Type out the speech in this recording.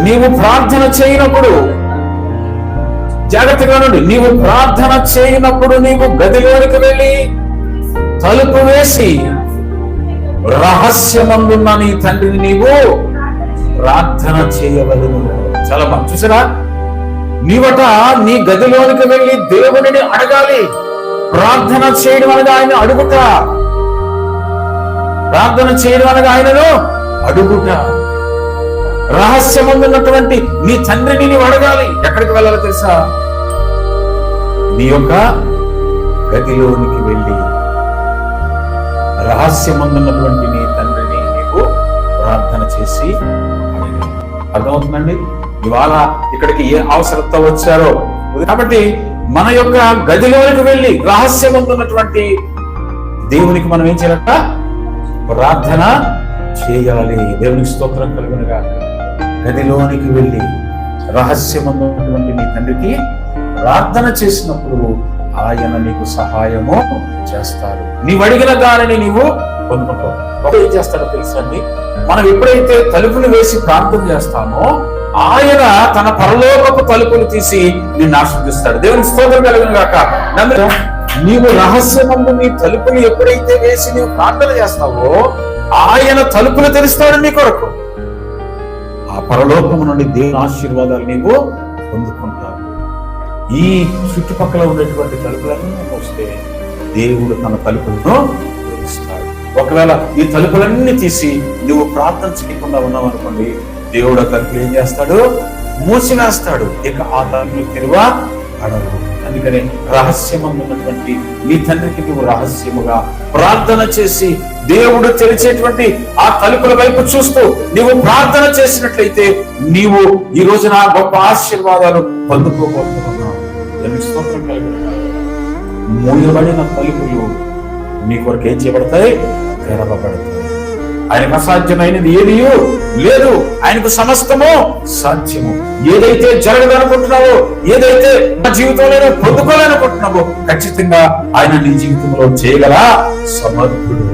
నీవు ప్రార్థన చేయనప్పుడు, జాగ్రత్తగా నుండి, నీవు ప్రార్థన చేయనప్పుడు నీవు గదిలోనికి వెళ్ళి తలుపు వేసి రహస్యమందున్న నీ తండ్రిని నీవు ప్రార్థన చేయవలెను. చాలా బాగా చూసారా? నీవట నీ గదిలోనికి వెళ్ళి దేవునిని అడగాలి. ప్రార్థన చేయడం అనగా ఆయన అడుగుట, ప్రార్థన చేయడం అనగా ఆయనను అడుగుట. రహస్యమందున్నటువంటి నీ తండ్రిని నీవు అడగాలి. ఎక్కడికి వెళ్ళాలో తెలుసా? నీ యొక్క గదిలోనికి వెళ్ళి రహస్యమందున్నటువంటి నీ తండ్రిని నీవు ప్రార్థన చేసి అడగాలి. అర్థమవుతుందండి? ఇవాళ ఇక్కడికి ఏ అవసరంతో వచ్చారో, కాబట్టి మన యొక్క గదిలోనికి వెళ్ళి రహస్యమందున్నటువంటి దేవునికి మనం ఏం చేయాలట? ప్రార్థన చేయాలి. దేవునికి స్తోత్రం కలుగునుగా. గదిలోనికి వెళ్ళి రహస్యమందున్నటువంటి నీ తండ్రికి ప్రార్థన చేసినప్పుడు ఆయన నీకు సహాయము చేస్తారు. నీవు అడిగిన దానిని నీవు పొందుకుంటావు. ఒక ఏం చేస్తాడో తెలుసండి, మనం ఎప్పుడైతే తలుపులు వేసి ప్రార్థన చేస్తామో ఆయన తన పరలోకపు తలుపులు తీసి నిన్ను ఆశీర్వదిస్తాడు. దేవునికి స్తోత్రం కలుగును గాక. నీవు రహస్యమందు నీ తలుపులు ఎప్పుడైతే వేసి నీవు ప్రార్థన చేస్తావో ఆయన తలుపులు తెరుస్తాడు నీ కొరకు. ఆ పరలోకము నుండి దేవుని ఆశీర్వాదాలు నీవు పొందుకుంటావు. ఈ చుట్టుపక్కల ఉన్నటువంటి తలుపులన్నీ వస్తే దేవుడు తన తలుపులను తెరుస్తాడు. ఒకవేళ ఈ తలుపులన్నీ తీసి నువ్వు ప్రార్థన చేయకుండా ఉన్నావు అనుకోండి, దేవుడు తలుపులు ఏం చేస్తాడు? మూసివేస్తాడు. ఇక ఆ తలుపులు తెరువా అడవు. అందుకనే రహస్యమందున్నటువంటి నీ తండ్రికి నువ్వు రహస్యముగా ప్రార్థన చేసి దేవుడు తెరిచేటువంటి ఆ తలుపుల వైపు చూస్తూ నీవు ప్రార్థన చేసినట్లయితే నీవు ఈ రోజున గొప్ప ఆశీర్వాదాలు పొందుకోబోతున్నావు. స్తోత్రం కలుగును. మూయబడిన తలుపులు నీ కొరకు ఏం చేయబడతాయి? తెరవబడతాయి. ఆయనకు అసాధ్యమైనది ఏది లేదు. ఆయనకు సమస్తము సాధ్యము. ఏదైతే జరగదనుకుంటున్నావో, ఏదైతే నా జీవితంలో పొందుకోవాలనుకుంటున్నావో ఖచ్చితంగా ఆయన నీ జీవితంలో చేయగల సమర్థుడు.